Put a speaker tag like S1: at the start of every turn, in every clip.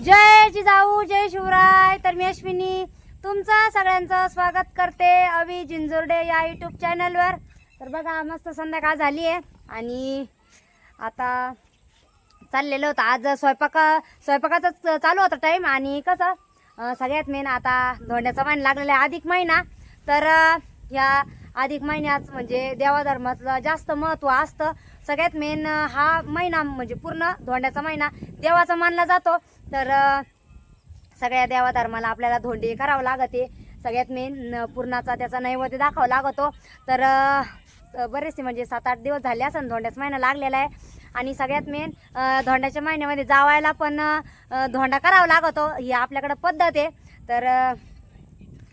S1: जय जिजाऊ जय शिवराय। तर मी अश्विनी तुमचं सगळ्यांचं स्वागत करते अवी जिंजुर्डे या यूट्यूब चॅनलवर। तर बघा मस्त संध्याकाळ झाली आहे आणि आता चाललेलं होतं आज स्वयंपाकाचा चालू होता टाईम। आणि कसं सगळ्यात मेन आता धोंड्याचा महिना लागलेला आहे, अधिक महिना। तर ह्या अधिक महिन्यात म्हणजे देवाधर्माचं जास्त महत्त्व असतं। सगळ्यात मेन हा महिना म्हणजे पूर्ण धोंड्याचा महिना देवाचा मानला जातो। तर सगळ्या देवाधर्माला आपल्याला धोंडे करावं लागते। सगळ्यात मेन पूर्णाचा त्याचा नैवेद्य दाखवावा लागतो। तर बरेचसे म्हणजे 7-8 दिवस झाले असं धोंड्याचा महिना लागलेला आहे। आणि सगळ्यात मेन धोंड्याच्या महिन्यामध्ये जावायला पण धोंडा करावा लागतो, ही आपल्याकडे पद्धत आहे। तर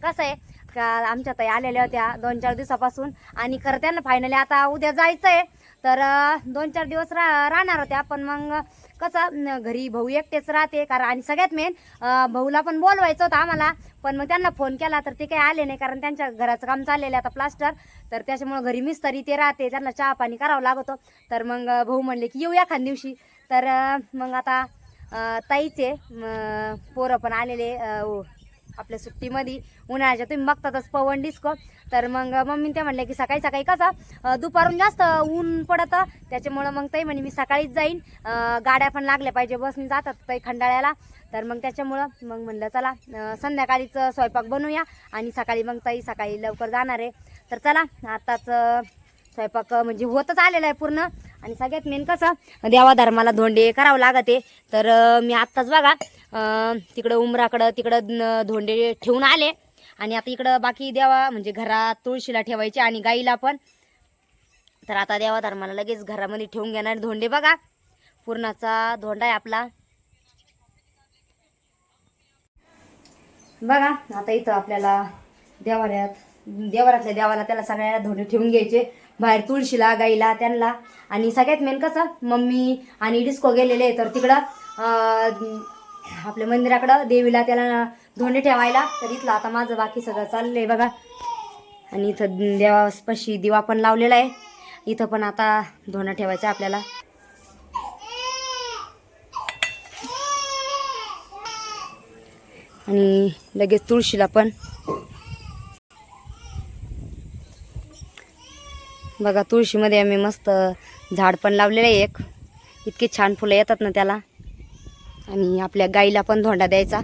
S1: कसं आहे का आमच्या ताई आलेल्या होत्या 2-4 दिवसापासून आणि खरं त्यांना फायनली आता उद्या जायचं आहे। तर 2-4 दिवस राहणार होत्या, पण मग कसं घरी भाऊ एकटेच राहते कारण आणि सगळ्यात मेन भाऊला पण बोलवायचं होतं आम्हाला, पण मग त्यांना फोन केला तर ते काही आले नाही कारण त्यांच्या घराचं काम चाललेलं आहे आता प्लास्टर। तर त्याच्यामुळे घरी मिस्त्री ते राहते, त्यांना चहा पाणी करावं लागतो। तर मग भाऊ म्हणले की येऊ एखाद दिवशी। तर मग आता ताईचे पोरं पण आलेले आपल्या सुट्टीमध्ये उन्हाळ्याच्या, तुम्ही बघतातच पवन डिस्को। तर मग मम्मी ते म्हणले की सकाळी सकाळी कसं दुपारून जास्त ऊन पडतं, त्याच्यामुळं मग ताई म्हणे मी सकाळीच जाईन, गाड्या पण लागल्या पाहिजे, बसनी जातात ताई खंडाळ्याला। तर मग त्याच्यामुळं मग म्हणलं चला संध्याकाळीच स्वयंपाक बनवूया आणि सकाळी मग ताई सकाळी लवकर जाणार आहे। तर चला आताच स्वयंपाक म्हणजे होतच आलेला आहे पूर्ण। आणि सगळ्यात मेन कसं देवाधर्माला धोंडे करावं लागते। तर मी आत्ताच बघा तिकडं उमराकडं तिकडं धोंडे ठेवून आले आणि आता इकडं बाकी देवा म्हणजे घरात तुळशीला ठेवायचे आणि गाईला पण। तर आता देवाधर्माला लगेच घरामध्ये ठेवून घेणार धोंडे। बघा पूर्णाचा धोंडा आहे आपला। बघा आता इथं आपल्याला देवाऱ्यातल्या देवाला त्याला सगळ्याला धोंडे ठेवून घ्यायचे, बाहेर तुळशीला गाईला त्यांना। आणि सगळ्यात मेन कसं मम्मी आणि डिस्को गेलेले तर तिकडं आपल्या मंदिराकडं देवीला त्याला धोंडे ठेवायला। तर इथलं आता माझं बाकी सगळं चाललंय बघा। आणि इथं देवापाशी दिवा पण लावलेला आहे, इथं पण आता धोंडा ठेवायचा आपल्याला। आणि लगेच तुळशीला पण बघा, तुळशीमध्ये आम्ही मस्त झाड पण लावलेलं आहे एक, इतके छान फुलं येतात ना त्याला। आणि आपल्या गाईला पण धोंडा द्यायचा।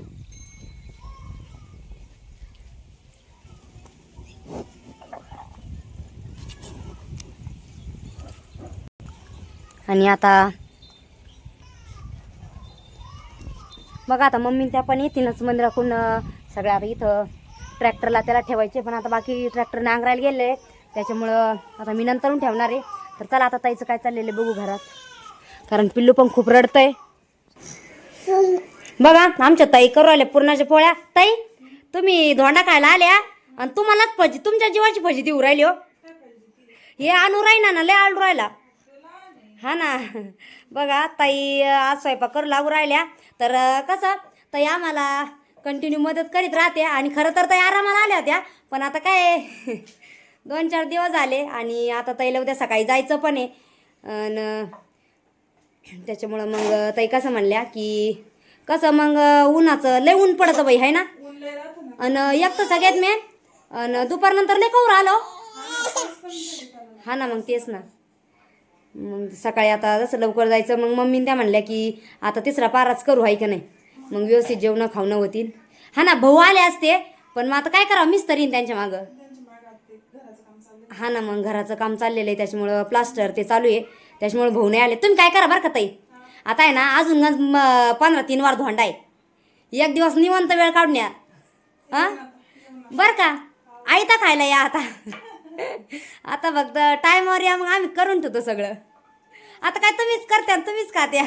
S1: आणि आता बघा आता मम्मी त्या पण येतीलच मंदिराकडून सगळ्या। आता इथं ट्रॅक्टरला त्याला ठेवायचे, पण आता बाकी ट्रॅक्टर नांगरायला गेले त्याच्यामुळं आता मी नंतरून ठेवणार आहे। तर चला आता ताईचं काय चाललेलं बघू घरात, कारण पिल्लू पण खूप रडतंय। बघा आमच्या ताई करू राहिल्या पुरणाच्या पोळ्या। ताई तुम्ही धोंडा खायला आल्या आणि तुम्हालाच भजी, तुमच्या जीवाची भजी देऊ राहिली हो। हे आणू राहिना ना लय आळू राहिला, हा ना। बघा ताई आज स्वयंपाक करू लागू राहिल्या। तर कसं ताई आम्हाला कंटिन्यू मदत करीत राहते आणि खरं तर ताई आरामाला आल्या होत्या, पण आता काय 2-4 दिवस झाले आणि आता ताईला उद्या सकाळी जायचं पण आहे। त्याच्यामुळं मग ताई कसं म्हणल्या की कसं मग उन्हाचं लय ऊन पडतं बाई आहे ना। आणि एक तर सगळ्यात मेन आणि दुपारनंतर लय कवर आलो, हा ना मग तेच ना। मग सकाळी आता जसं लवकर जायचं, मग मम्मीने त्या म्हणल्या की आता तिसरा पाराच करू आहे का नाही, मग व्यवस्थित जेवणं खावणं होतील। हा ना भाऊ आले असते, पण मग आता काय करावं मिस्त्रीन त्यांच्या मागं, हा ना। मग घराचं काम चाललेलं आहे त्याच्यामुळं प्लास्टर ते चालू आहे, त्याच्यामुळे भाऊ नाही आले। तुम्ही काय करा बरं का ताई, आता आहे ना अजून 15-3 वार धोंडा आहे, एक दिवस निवांत वेळ काढून या हां बरं का। आयता खायला या आता आता फक्त टायमावर या, मग आम्ही करून ठेवतो सगळं। आता काय तुम्हीच करत्या तुम्हीच खात्या।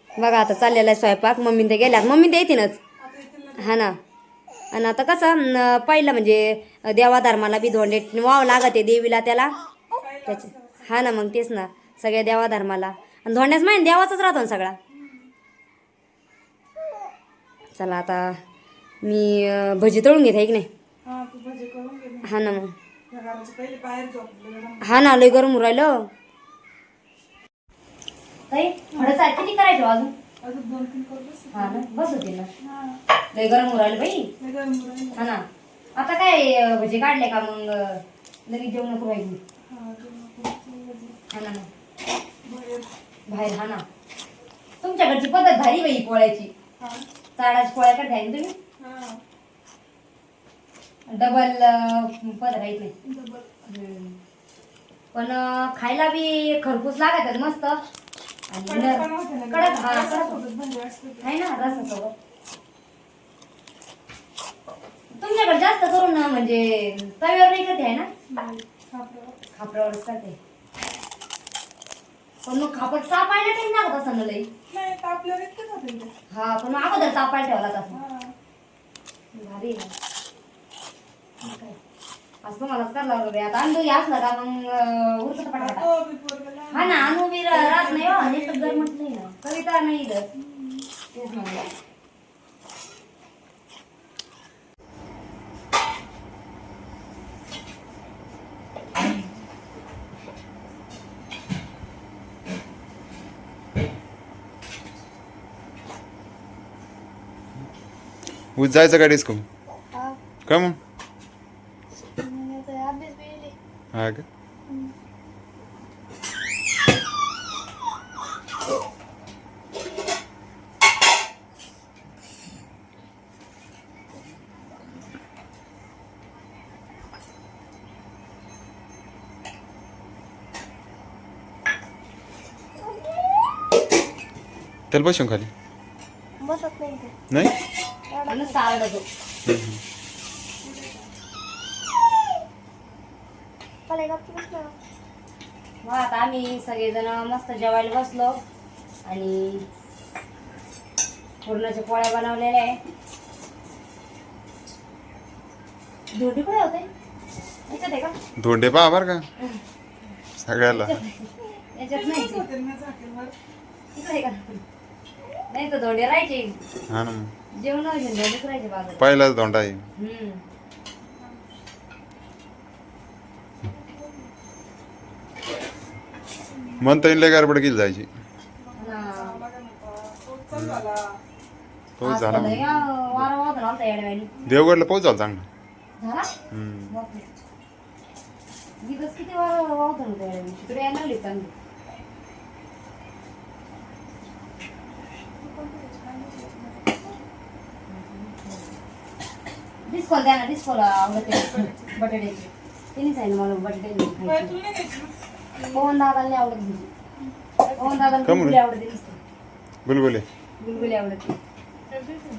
S1: बघा आता चाललेला आहे स्वयंपाक, मम्मी ते गेल्यात, मम्मी ते येतीलच, हा ना। आणि आता कसं पहिलं म्हणजे देवाधर्माला बी धोंडे व्हावं लागते देवीला त्याला त्याचे, हा ना मग तेच ना सगळ्या देवाधर्माला। आणि धोंड्याच माहिती देवाचाच राहतो ना सगळा। चला आता मी भजी तळून घेते आहे की नाही, हा ना मग, हा ना लय गरम राहिलं। ताई थोडंसं आहे, किती करायचं अजून?
S2: अजून 2-3 करू बस.
S1: हा ना, बस होते ना.
S2: हा.
S1: लय गरम होऊ राहिलं बाई.
S2: लय गरम राहिलं.
S1: हा ना. आता काय भजे काढले का मग लगेच जेवण नको पाहिजे.
S2: हा, जेवण करून वरती.
S1: हा ना.
S2: बाहेर.
S1: बाहेर हा ना. तुमच्याकडची पद्धत भारी बाई पोळ्याची.
S2: हा.
S1: चाळाची पोळ्या करताय ना तुम्ही?
S2: हा.
S1: डबल पद राहीत नाही.
S2: डबल.
S1: पण खायला बी खरपूस लागतात मस्त आणि
S2: कडक पण होते ना.
S1: कडक हा कडक
S2: रसासोबत भारी वाटतं ते.
S1: आहे ना रसासोबत. तुमच्याकडे जास्त करून ना म्हणजे तव्यावर नाही करते आहे ना?
S2: नाही, खापरावर.
S1: खापरावरच करते. पण मग खापट चापायला टाइम लागत असं ना लई.
S2: नाही, तापल्यावर इतकंच होतं ते.
S1: हा पण मग अगोदर चापायला ठेवला तसं.
S2: हा.
S1: भारी आहे ना. मग काय? आज तुम्हालाच करायला लागलं बाई. आता अंडू असला का मग उरकत पटापटा.
S2: तो बी पोरगं लहान.
S1: हा ना अनु बी राहत नाही हो आणि तर गरमच नाही ना कविता नाही इथं. तेच म्हणलं.
S3: उद्या जायचं का डिस्को का मग हा का त्याला बसून खाली
S4: बसत नाही ते.
S3: नाही
S1: म्हणून चालत होतो.
S4: मला गप्प बसलं.
S1: मग आता आम्ही सगळेजण मस्त जेवायला बसलो आणि पुरणाच्या पोळ्या बनवलेल्या आहे. धोंडी कुठे होते याच्यात आहे का?
S3: धोंडे पहा बरं का सगळ्याला
S1: याच्यात नाही ते.
S2: होते ना झाकेवर.
S1: तिकडे आहे का? नाही तर धोंडे राहायचे
S3: हा ना
S1: जेवण धोंडेच राहायचे बाजारात.
S3: पहिलाच धोंडा आहे म्हणता येईल लय गडबड केली जायची
S2: लागा नव्हता. तो चालू झाला.
S3: पाऊस झाला मग.
S1: वारा वाहत नव्हता येड्यावानी.
S3: देवगडला पाऊस झाला चांगला
S1: झाला?
S3: हम्म.
S1: बापरे. दिवस किती वारा वाहत नव्हता येड्यावानी. तिकडे यायला लागली चांगली. डिस्को द्या ना डिस्कोला आवडते बटाट्याची. तिने सांगितलं मला बटाट्याची
S2: काय
S1: खायची.
S2: तुला नाही द्यायची ना?
S1: पवन दादाला नाही आवडत भाजी. पवन दादाला
S3: का म्हणून?
S1: गुलगुली आवडते नुसतं.
S3: बुलबुले
S1: गुलगुली आवडते.
S2: त्या दिवशी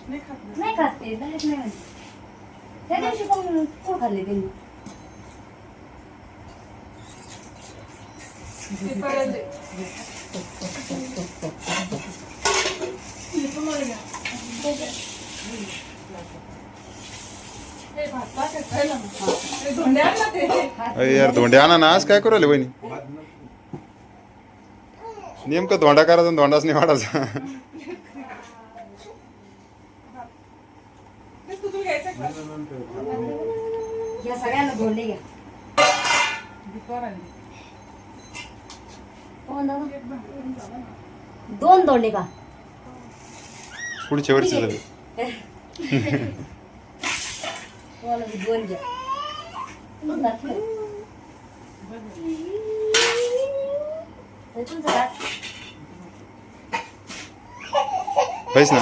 S2: नाही खात ना.
S1: नाही खात ते डायरेक्ट नाही म्हणते. त्या दिवशी पण कोण खाल्ले त्यांनी?
S2: ते कळलं. हे पण मला घ्या. हे भात टाकायचं आहे ना मग. ते धोंडे आण ना ते.
S3: अरे यार धोंडे आणा ना आज काय करू राहिले बहिणी नेमकं धोंडा करायचा आणि धोंडाच नाही वाढायचा
S2: तेच तू घ्यायचं का?
S1: या सगळ्यांना धोंडे घ्या.
S2: दुपार आली.
S1: पवन दादा
S2: एक भाकरी झाला ना.
S1: 2 धोंडे का?
S3: पुढच्या वर्षी झाले
S1: तुम्हाला 2 घ्या. हे तुमचं का?
S3: पैस ना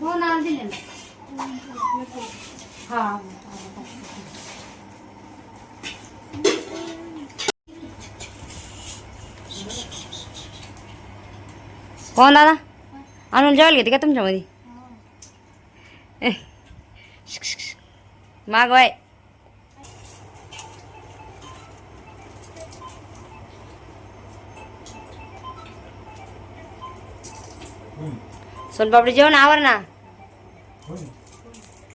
S1: हो ना दिले ना. हा कोण दादा आणून जेवायला घेते का तुमच्यामध्ये? मागवाय सोनपापडी जेवण आवर ना.